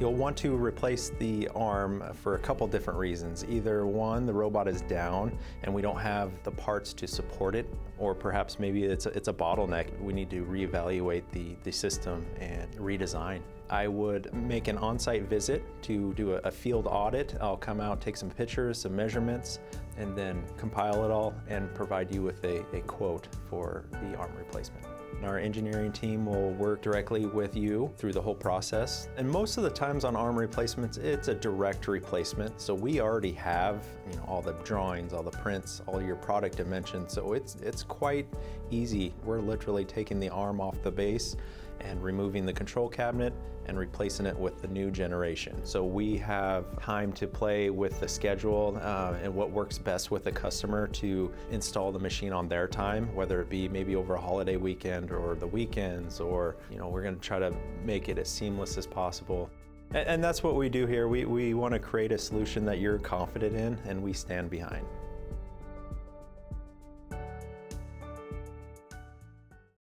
You'll want to replace the arm for a couple different reasons. Either one, the robot is down and we don't have the parts to support it, or perhaps maybe it's a bottleneck. We need to reevaluate the system and redesign. I would make an on-site visit to do a field audit. I'll come out, take some pictures, some measurements, and then compile it all and provide you with a quote for the arm replacement. Our engineering team will work directly with you through the whole process. And most of the times on arm replacements, it's a direct replacement. So we already have, all the drawings, all the prints, all your product dimensions. So it's quite easy. We're literally taking the arm off the base and removing the control cabinet and replacing it with the new generation. So we have time to play with the schedule and what works best with the customer to install the machine on their time, whether it be maybe over a holiday weekend or the weekends, or we're gonna try to make it as seamless as possible. And that's what we do here. We wanna create a solution that you're confident in and we stand behind.